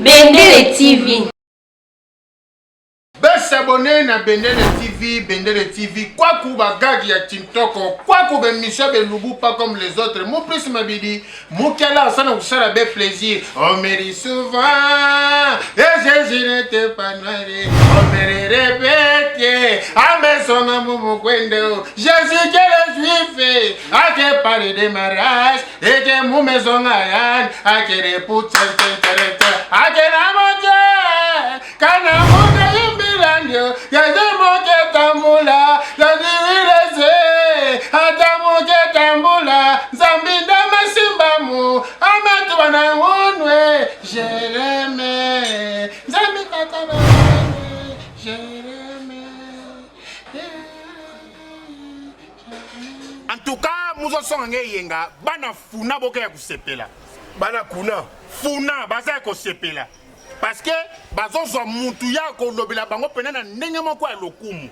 Bendele TV. S'abonner na Bendele TV, quoi qu'on bagage ya TikTok, quoi qu'on ben Michel Beloubou pas comme les autres, mon plus m'abidi, mon kala ça nous sera bien plaisir. On me dit souvent, et je n'étais pas noiré, on me répète, à mes sons à mon kwendo, je suis que le juif, à que parler de mariage, et que mon maison ayan, à que les poutres, à que la montagne, quand Yadimoketambula, Yadiwilese, Adamoketambula, Zambinda Masimbamu, Amatwana Unwe, Jereme, Zambikatana, Jereme. En tout cas, nous sommes yenga, bana funa boke ya kusepela. Bana kuna, funa baza kusepela. Parce que bazozo muntu ya kolobela bango penana ndenge moko ya lokumu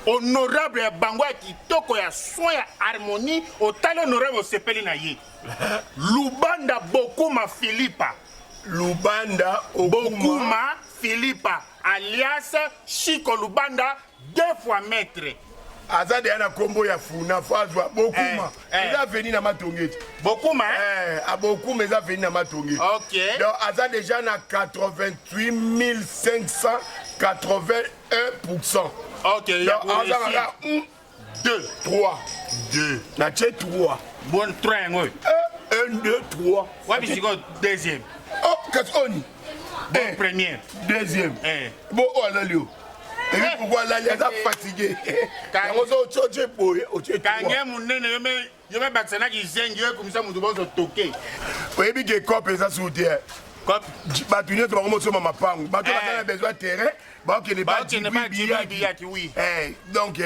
honorable ya bango ya kitoko ya soin ya harmonie otale honorable osepeli na ye Lubanda Bokuma Philippa Bokuma Philippa alias Chico Lubanda 2 fois maître. Azade yana kombo ya funa fazwa Bokuma eza veni na matongeti Bokuma a Bokuma eza veni na matongeti. OK. Donc aza déjà na 88 581%. OK, donc aza 1 2 3 2 na che 3 bon 3 ngoy 1 2 3 ouais bisiko deuxième. Oh qu'est-ce qu'on dit bon première deuxième bon oh là Léo. Et puis pourquoi là il est fatigué. Quand on choche boye o che quand munene yome baksana ki zengi comme ça mutu bozo toquer. Oui bi ke cop eza sur terre. Cop batunye to bango so mama pangu. Bato bazana besoin terrain, ba ke ne ba biyaki oui. Donc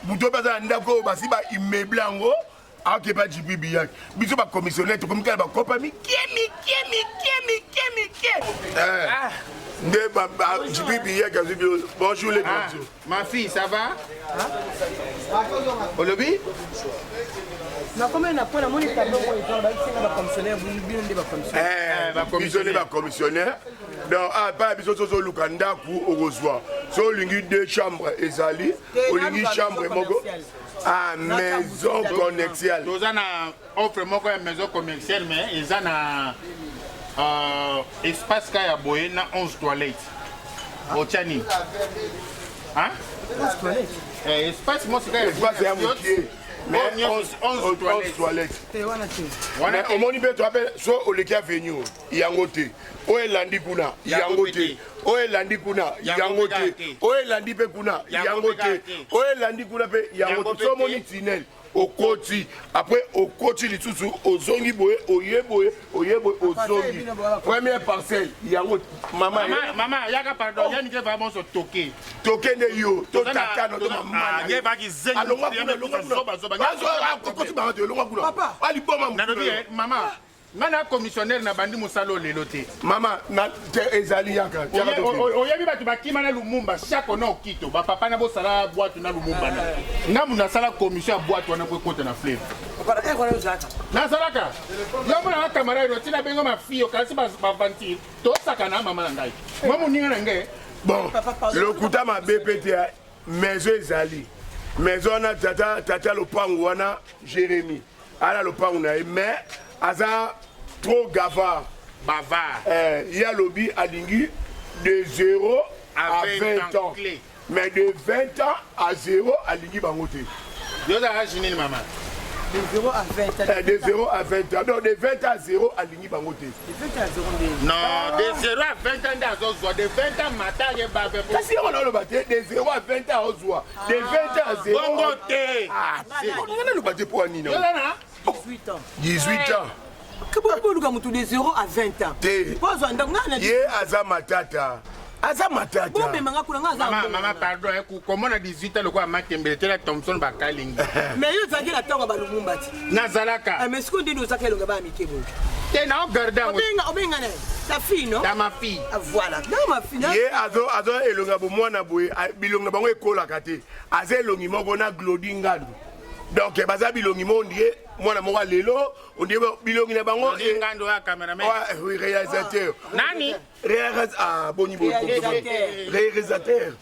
mutu bazana ndako basi ba immeuble ango. Ah ke ba jibi biyaki. Biso ba commissionnaire to komika ba copa mi kemi. Bonjour les bonjours. Ma fille, ça va? Au lobby? Na combien na point na moni tableau moi ils ont ba commissionnaire ba commissionnaire. Donc pas biso so lukanda ku ozwa. So lingi 2 chambres ezali, o lingi chambre moko. Ah, maison commerciale. Nous avons offre moko ya maison commerciale mais ils ont espace kaya boye na 11 toilettes. Ochani. Hein? 11 toilettes. Espace moi c'est kaya espace ya motier. Mais 11 toilettes. Wana au moni be to appelle so oleki avenue yangote. O elandi kuna yangote. O elandi kuna yangote. O elandi pe kuna yangote. O elandi kuna pe yangote. So moni tunnel. Au côté après au côté les tout aux zongi boye oyeboye aux zongi première parcelle yango maman yaka pardon yani ke vraiment so toquer ne yo to tata no maman ye ba ki zengi papa ali boma maman nana commissionnaire na bandi musalo lelo te mama na ezali yaka oyebi batu bakima na Lumumba chaque na okito ba papa na bo sala boîte na Lumumba na muna sala commission boîte wana ko kota na fleuve papa ko na uzaka na salaka yo mona na camarade tina bengo ma fille kasi ba vantir to saka na mama na ngai mo muninga na ngai bon le kuta ma BPT maison ezali maison na tata lopango wana Jérémy ala lopango na mais Aza trop bavard. Il y a lobby à Lingui de 0 à 20 ans. Mais de 20 ans à 0 à Lingui Bangote. De 0 à 20 ans. De 0 à 20 ans. Non, de 20 à 0 à Lingui Bangote. De 20 à 0 non, de 0 à 20 ans d'Azozwa. De 20 ans matin, il y a Babé. Si on a le bâti, de 0 à 20 ans à Ozwa. De 20 ans à 0. Bangote. Ah, on a le bâti pour Anina. 18 ans. 18 ans. Comment vous de 0 à 20 ans? Ye aza matata. Aza matata. Maman, pardon, comment on a 18 ans, le quoi, Matembele, la Thompson Bakaling. Mais il y a la tombe à Lumumba. Nazalaka. Mais ce qu'on dit, nous avons le gaba Mikebo. T'es non, gardant. Ta fille, non? Ta ma fille. Voilà. Non, ma fille. Ye azo elonga bo mwana boye bilonga bango ekola kate. Aze elongi moko na glodingando. Donc baza bilongi mo ndie mwana moko lelo on dit bilongi na bango et ngando ya cameraman. Oui, réalisateur. Nani? Boni réalisateur.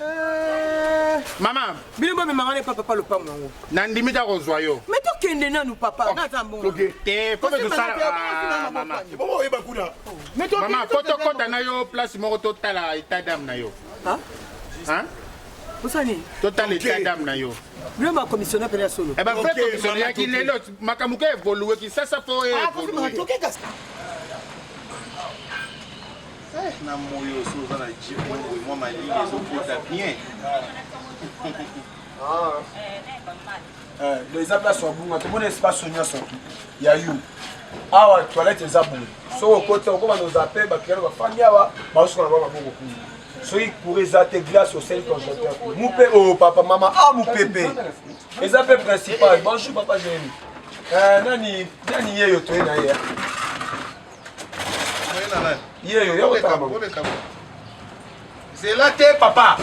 Maman, Bilongo me mangane papa le pango. nandimi ta kozwa yo. Mais to kende nanu papa, na tambo. OK. Te faut que ça maman. Bon, eba kuna. Mais to Maman, photo kota na yo place moko totala état d'âme na yo. Hein? Hein? Bosani. Total état d'âme na yo. Lui m'a commissionné pour la solo. Eh ben vrai commissionnaire qui lelo makamuke évoluer qui ça faut évoluer. Na moyo so za na jipo moi ma ligne ezokota bien. Les appels sont bons, tout le monde espace sonia sont. Il y a eu. Ah ouais, toilette est abonnée. So au côté on va nous appeler, bah qui va faire yawa, bah on va voir beaucoup. So il pourrait zater glace au sein congélateur. Moupé oh papa maman ah mon pépé. Les appels principal. Bonjour papa Jérémy. Nani yeyo to na hier. Yeyo C'est là te papa.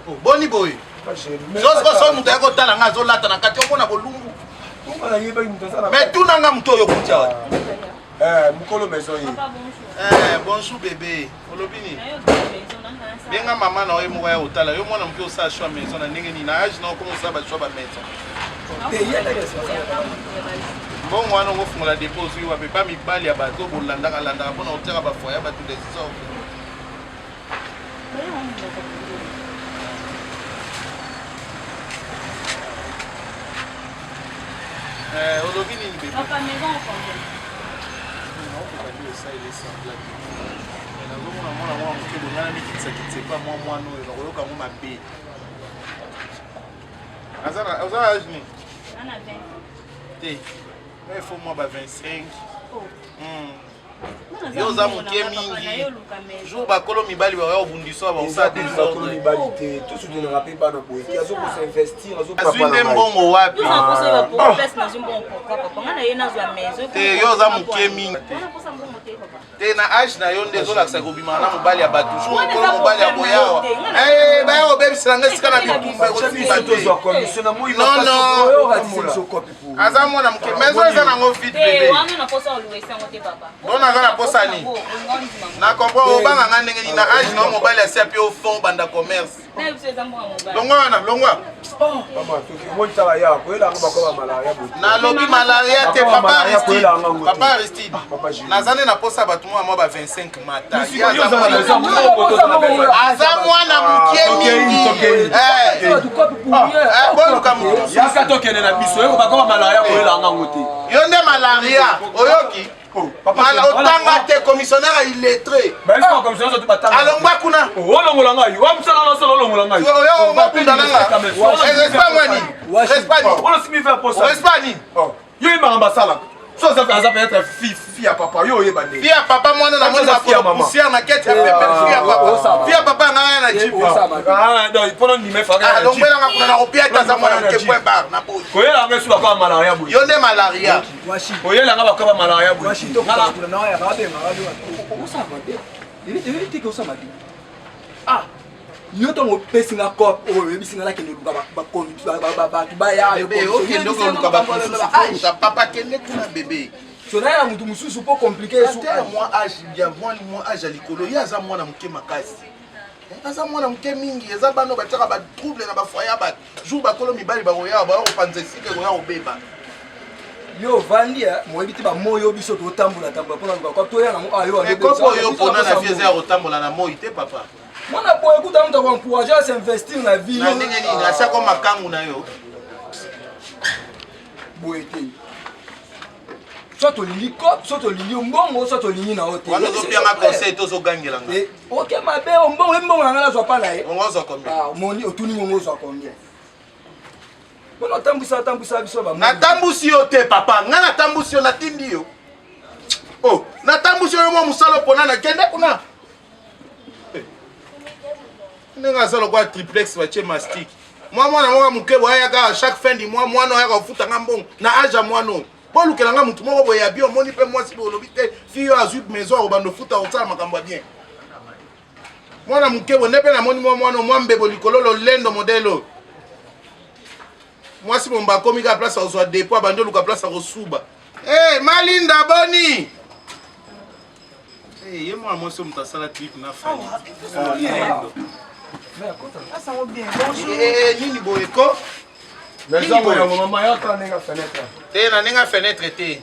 Oh boni boy. Zo muto yako tala nga zo lata na kati omona bolungu. Mais tout nanga muto yo kutia wa. Mukolo maison yi. Bonjour bébé. Olobini. Benga mama na oyo moko ya otala yo mwana muto sa choix maison na ndenge ni na age na comment ça ba choix ba maison. Bon wana ngo fungola dépôt yo ba pepa mibali ya bazo bolandaka landaka pona oteka ba foya ba tout des sortes. Olobini ni bébé. Papa maison en combien? Non, on peut pas dire ça, il est semblable. Mais là, moi, c'est pas moi, non, il y a un peu. Azara, âge ni? On a 20. Il faut moi 25. Oh. Yo za muke mingi. Jour bakolo mibali ba obundiso ba osa désordre. Tout ce qui ne rappelle pas nos poètes. Ils ont s'investir, ils ont pas de mbongo wapi. Yo za posa pour place na zimbo pourquoi papa ngana yena zo maison. Te yo za muke mingi. Te na âge na yo ndezo la sa kobima na mobali ya batu. Jour ko mobali ya boyawa. Ba yo bebi sanga sikana bitumba ko commissionnaire moi il va pas Aza mwana muke maison eza na ngo vite bébé. Wana na posa oluwe sango te papa. Na posa ni na comprend obanga nga ndenge ni na age na mobile ya siapi au fond banda commerce longwa na lobi malaria te papa Aristide nazane na posa bato mwa ba 25 mata aza mwana mukie mingi boluka mutu yo nde malaria oyoki otanga te commissionnaire illettré alongwa kuna fille à papa yo yeba ne fille à papa mwana na mwana pour poussière na kete ya pepe fille à papa na na jibu non pendant ni me fa longwela nga kuna na kopia taza mwana ke point bar na boy koyela nga suba kwa malaria boy yo nde malaria koyela nga bakaba malaria boy ngala na ya rabe malaria usama de il était que usama de ah yo to mo pesinga ko o yebisinga la kende luka ba ya yo ko kende ko luka ba ta papa kende kuna bébé cela ya mutu mususu po compliqué so moi âge bien moi âge à likolo ya za mwana muke makasi aza mwana muke mingi eza bano bataka ba trouble na ba foya ba jour ba kolo mibali ba roya ba opanze sike roya obeba yo vandia mo ebiti ba moyo biso to tambola pona ko to ya na mo ayo e ko yo pona na fieze ya rotambola na moyi te papa mwana po ekuta mtu kwa encourager s'investir na vie na ndenge ni na sako makangu na yo boete soit olingi cop soit olingi mbongo soit olingi na hotel wana zo pia ma conseil to zo gangela nga OK mabe mbongo na ngala zo pa na ye on zo combien ah moni otuni ngo zo combien bona tambusa biso ba na tambusi yo te papa nga na tambusi yo na tindi yo oh na tambusi yo mo musalo pona na kende kuna nenga solo kwa triplex wa che mastic mwana mwa muke boya ka chaque fin du mois mwana ya kofuta ngambongo na aja mwana Paul kelanga mutu moko boya bio moni pe moi si bolobi te fille azu maison o bando futa o tsama makambo bien mwana muke bo nepe na moni mwana mwa mbebo likolo lo lendo modelo Moi si mon bakomi ka place à soit dépôt bando luka place à Rosuba. Eh Malinda Boni. Eh yemo moi so mtasala clip na fa. Eh nini boyeko? Maison ya maman ya tandinga fenêtre. Te na ninga fenêtre te.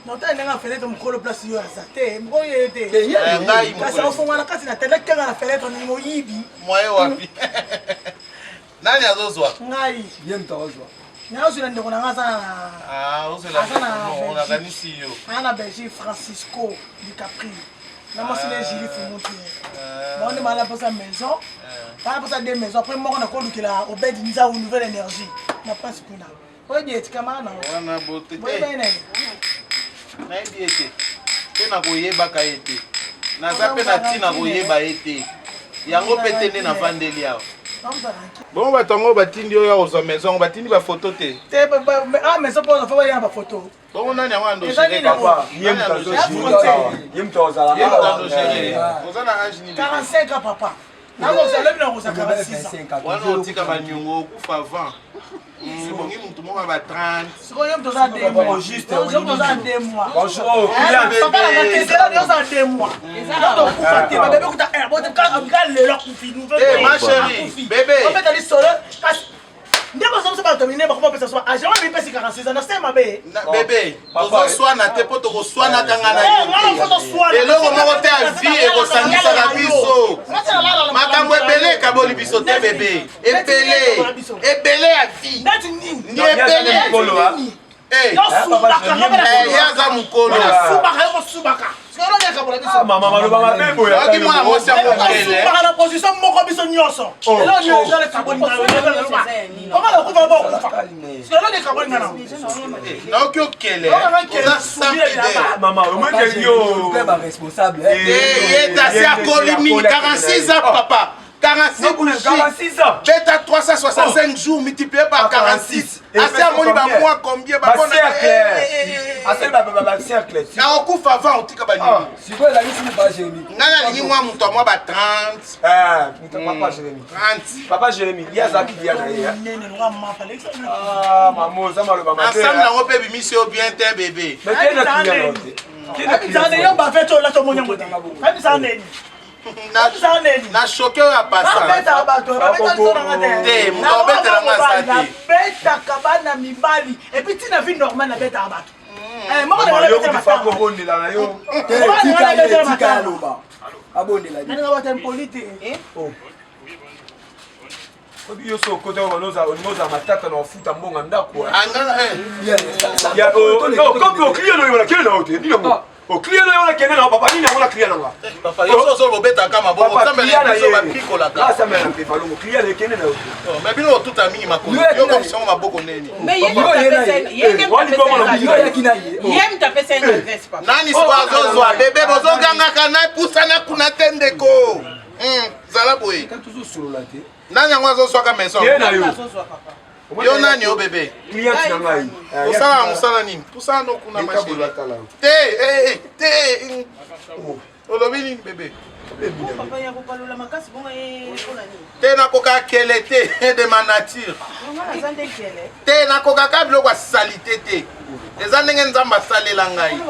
Non, tu as une fenêtre, mon colo place, tu as ça. Tu es bon, tu es. Ngai Parce qu'on fait la casse, tu as la fenêtre, on est yibi. Moi wapi. Nani azozwa? Ngai. Yem tozwa. Na usi ndio kuna ngasa. Ah, on a gagné si yo. Ana Belgique Francisco DiCaprio. Na moi c'est les gilets font Bon, on est malade pour sa maison. Pas pour sa deux maisons. Après moi on a connu qu'il a au bed une nouvelle énergie. Na place pour là. Oui, bien, tu comment na. Wana bote. Oui, bien. Na yebi ete. Te na koyeba ka ete. Naza pe na tina koyeba ete. Yango pete nde na vandeli awa. Bon batongo batindi oyo ozwa maison batindi ba photo te. Ah mais ça pour on fait ba photo. Bon nani yango ando chéri papa. Yem tozala. Yem ando chéri. Ozana âge ni 45 ans papa. Na ko ça lebi na ko ça 46 ans. Wana otika ba nyongo kufa avant. Bongi mutu moko ba 30. Siko yom toza 2 mois. Juste. Yom toza 2 mois. Bonjour. Papa la tete là yoza 2 mois. Donc kufa te ba bébé kuta bon quand le leur kufi nous. Eh ma chérie, bébé. On fait aller solo parce ndeko ça pas terminer ba comment peut ça soit ah j'ai envie passer 46 ans c'est ma bé. Bébé, tozo swana te poto ko swana kanga na yo. Non photo swana. Eloko moko te a vie e ko sangisa la biso. Makambo ebele kaboli biso te bébé. Ebele a vie. Ndati nini? Ni ebele. Eh, yaza mukolo. Subaka. Maman maloba mabe boya. Oki mwana mwasi ya mokele. Subaka na position moko biso nyonso. Elo nyo jale kaboni na. Comment la kufa ba kufa? Elo ne kaboni na. Na oki okele. Oza samide. Maman, au moins que yo. Tu es responsable. Yeta si akolimi 46 ans papa. 46 ans. Bêta 365 jours multiplié par 46. Assez à mon mois combien bah clair. Assez bah cercle. Na okufa avant otika ba nini. Si quoi la liste pas Jérémy. Ngana lingi moi muto moi ba 30. Papa Jérémy. 30. Papa Jérémy, il y a ça qui vient derrière. Ah maman, ça m'a le maman. Ensemble na ope bi mission bien te bébé. Mais quel est le na choqué oyo apasa te moto obetelanga sa te betaka bana mibali epuis ntina vie normal nabetaka bato yo so kote onoza matata na ofuta mbonga ndako au client na kende na papa nini amona client na papa yo so lobetaka maboko nzambela biso bapikola ka asa mena pefa longo client le kende na yo mais bino tuta mingi makolo yo ko biso maboko neni mais yem ta pesa une adresse papa nani so azozwa bébé bozogangaka na pusana kuna tendeko zala boye toujours sur la tête nani yango azozwaka maison yo nani o bébé client na ngai osala musala nini pusana no kuna machine te olobi nini bébé te nakoka kele te de ma nature te nakokaka biloko ya salite te eza ndenge nzambe asalela ngai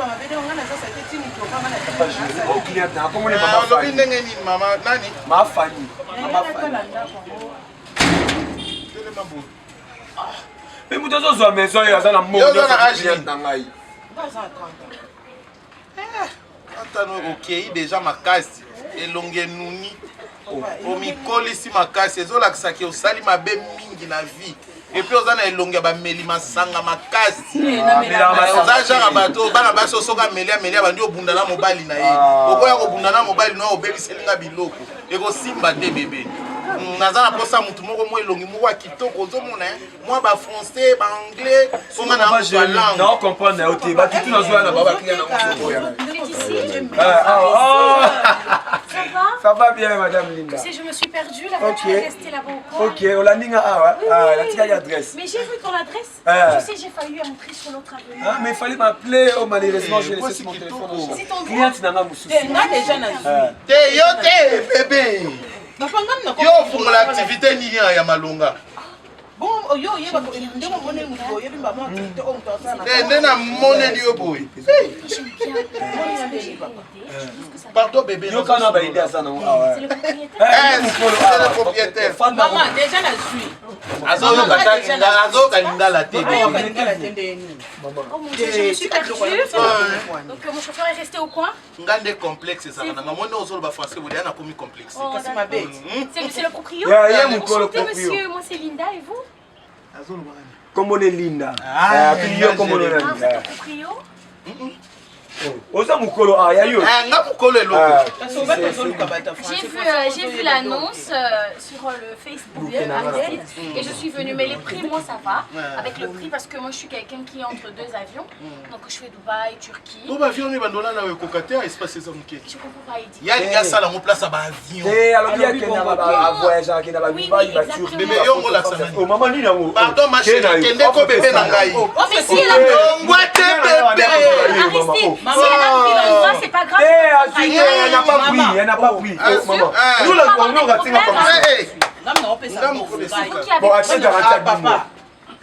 olobi ndenge nini mama nani mafani mais mutu azozwa maison oyo aza na na ngai atano okei deja makasi elongi enuni omikolisi makasi ezolakisaki osali mabe mingi na vie epuis oza na elongi ya bameli masanga makasi oza genre bato bana basi osoki ameli abandi obunda na mobali na ye okoya kobunda na mobali na obebiselinga biloko ekosimba te bebe naza na posa mutu moko mo elongi moko ya kitoko ozomona mwa bafrançais baanglais fonga na moto ya langue na ocomprendre na yo te batutu nazwa na babaklia na mosokoya ça va bien madame Linda. Tu sais, je me suis perdue, la voiture est restée là-bas au coin. Ok, Olandinga la tika adresse. Mais j'ai vu ton adresse. Tu sais, j'ai failli entrer sur l'autre avenue. Ah, mais il fallait m'appeler. Oh, malheureusement, j'ai laissé mon téléphone. C'est ton client n'a pas de souci. déjà na te yo te bébé yo fungola activité nini ya malonga bon nde na moneli yo boye pardon bébé Yo kana ba idée ça non. C'est le c'est le propriétaire Maman, déjà la suis. azoyoka lingala te Oh mon Dieu, je me suis perdue. Donc mon chauffeur est resté au coin. nga nde complexe ezaka na ngamoni ozoloba français bolia nakomi complexe Oh, d'accord. C'est le proprio. Ya mukolo Enchanté, proprio. monsieur. Moi, c'est Linda et vous? Comment est Linda? Yo comment est Ah, vous êtes Linda? le proprio? Oza mukolo ya yo. nga mokolo eloko J'ai vu l'annonce sur le Facebook Ariel, et je suis venue. Mais les prix, moi, ça va. Avec le prix, parce que moi, je suis quelqu'un qui est entre deux avions. Donc, je fais Dubaï, Turquie. to baavion ni bandola na ekoka te espace eza moke Je comprends pas, Heidi. ya asala ngo place ya baavion Alors bien que na ba voyage qui na ba Dubaï ba Turquie. bebe yo ngolakisa nani Oh maman ni nango. pardon ma chérie kende ko bebe na ngai Oh, mais si elle a longwa te bebe Aristide, si elle a pris l'endroit, c'est pas grave. Elle n'a pas pris, elle n'a pas pris. Maman. Nous la on va tinga comme ça. nga mokolo C'est vous esika qui avez Bon, acheter garantie à 10 mois.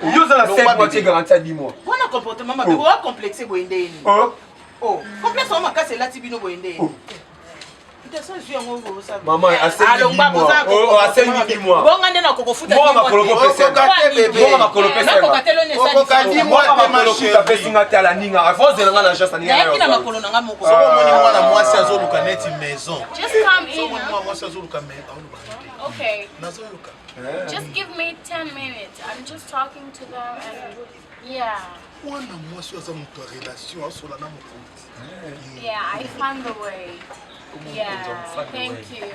Yo za la 7 mois tu garantie à 10 mois. Wana comportement mabe wa complexe boyende ni. Oh. Oh, complexe wa makase lati bino boyende. Itaso zwi yango bo sa. Maman, à 10 mois. Oh, à 10 mois. Bonga nde na kokofuta. Moi ma kolo pesa. okoka te bebe Moi ma kolo pesa. Kokatelo ne sa. okoka di Moi mwa ma te ma kolo kuta pesa chérie ngata la ninga. A force de nga na chance ninga. Yaki na makolo na nga moko. soko omoni mwana mwasi azoluka neti maison Just come in. soko Huh? mwana mwasi azoluka Okay. nazoyoka Just give me 10 minutes. I'm just talking to them and yeah. mwana mwasi aza moto ya relation asola na mokonzi Yeah, I found the way. Yeah, thank you.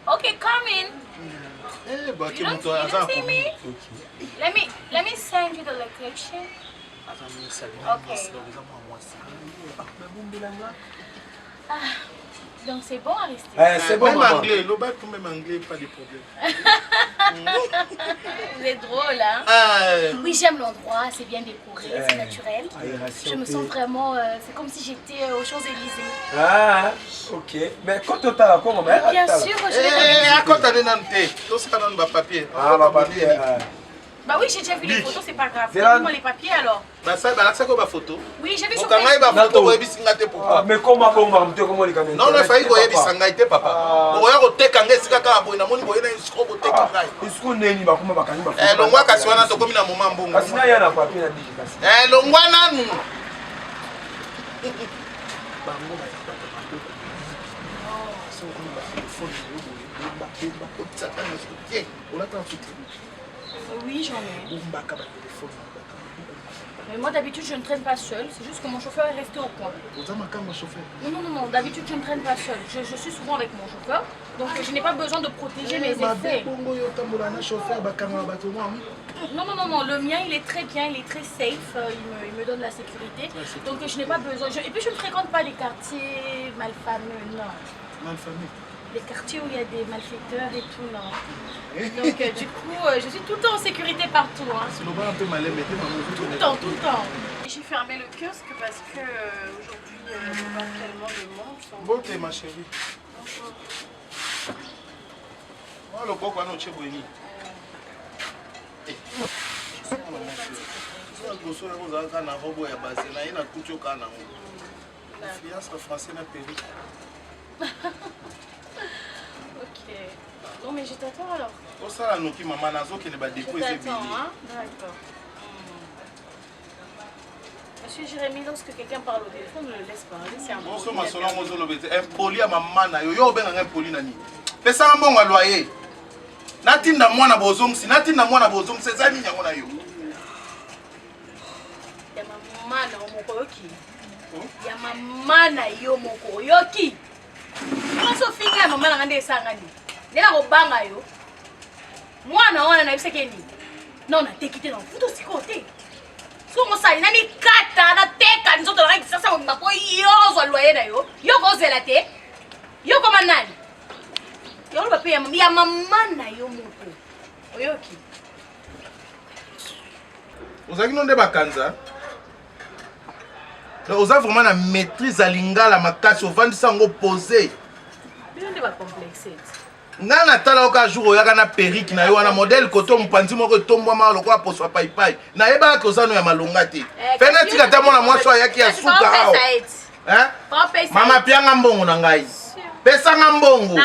Okay, come in. bake You moto don't aza see me? Let me send you the location. Okay. Donc c'est bon, Aristide. C'est bon même maman. anglais loba tout même anglais pas de problème Vous êtes drôle, hein? Oui, j'aime l'endroit, c'est bien décoré, c'est naturel. Je me sens vraiment, c'est comme si j'étais aux Champs-Élysées. Ah, ok. Mais quand tu as comment Bien sûr, je l'ai pas akota nde nanu te tosika nanu bapapier Ah, ma papier. Bah oui, j'ai déjà vu les photos, c'est pas grave. C'est là- Donne-moi les papiers alors. balakisaki oyo bafoto Oui, j'ai vu sur okangai Facebook. bafoto boyebisi nga te pourquoi Mais comment bon tu comment les caméras? non efai koyebisa ngai te papa bokoya koteka ngai esika kaka boye namoni boye na esiko boteki ngai Est-ce qu'on est ni ba kuma bakani ba? longwa kasi wana tokomi na moma mbongo Kasi na ya na papier na diji kasi. longwa nanu Oui, j'en ai. Mais moi d'habitude je ne traîne pas seule, c'est juste que mon chauffeur est resté au coin. Non, d'habitude je ne traîne pas seule. Je suis souvent avec mon chauffeur, donc je n'ai pas besoin de protéger mes effets. Non, le mien il est très bien, il est très safe, il me donne la sécurité. Donc je n'ai pas besoin. Et puis je ne fréquente pas les quartiers malfameux, non. Malfameux. Les quartiers où il y a des malfaiteurs et tout, non. Donc du coup, je suis tout le temps en sécurité partout. Hein. Tout le temps. J'ai fermé le kiosque parce que aujourd'hui, il n'y a pas tellement de monde. Beauté ma chérie. Le coq va nous chez Bouni. Ok. Non mais je t'attends alors. osala noki mama nazokende badeko eza ebele D'accord. Monsieur Jérémy, lorsque quelqu'un parle au téléphone, ne le laisse parler, c'est un oso masolo yango ozoloba ete impoli ya mama na yo yo obenganga impoli na nini pesanga mbongo ya loyer natinda mwana bozongisi eza nini yango na yo ya mama na yo moko oyoki ya mama na yo moko oyoki nyonso finga ya mama na nga nde esangani nde nakobanga yo mwana wana nayebisaki nini non nateki te na mfuta osikoyo te soki mosali na mikata nateka nzoto nanga kisasa mobimba po yozwa loye na yo yo kozela te yo koma nani yoloba mpe ya mama na yo moko oyoki ozalaki no nde bakanza oza vraiment na maîtrise ya lingala makasi ovandisa yango posé bino nde bacomplexe nga natala oka jour oyaka na perike na yo wana modele koto mopanzi moko etombwama lokola poswa paipai nayebaka kozano ya malonga te pe natika ta mwana mwasi ayaki ya suka awa mama pianga mbongo na ngai pesanga mbongo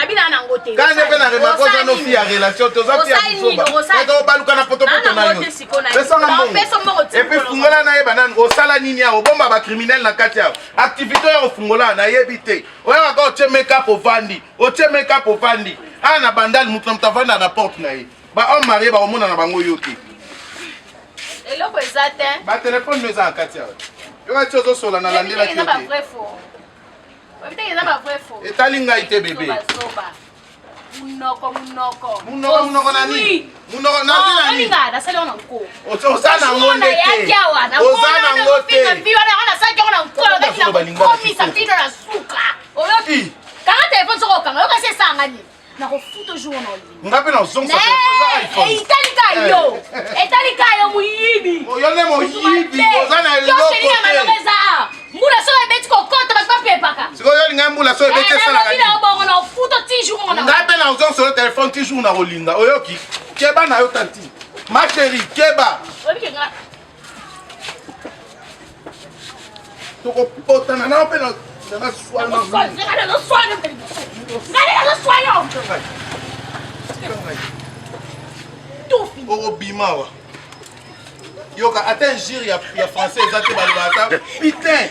kande mpe na remakoza no fi ya relation toza fi ya kusoba obaluka na potopoto na yo pesanga mbongo epe fungola nayeba nani osala nini awo obomba bacriminel na kati awo activité oyo ofungola nayebi te oyebaka otie makeup ovandi otie makeup ovandi aa na bandali mutu na mutu avandi na porte na ye bahomme marie bakomona na bango yo te eloko eza te batelefone no eza na kati awa yoka ti ozosola na landelaki yo te etali ngai te bebe munoko nani munoko nani nasali wana nko oza nango nde te oza nango te oyoki kanga telefone soko okanga yoka se esangani nakofuta jour na olingi nga mpe nazongisa etalika yo moyibi yo nde moyibi oza na eloko te mbula so ebeti kokota bato bapepaka sikoyo olinga mbula so ebeti esalaka nafuta ti jour nga mpe nazongisa telefone ti jour na kolinga oyoki keba na yo tati ma chéri keba tokopotana nao mpe okobima wa yoka ata ingire ya français eza te balobaka putain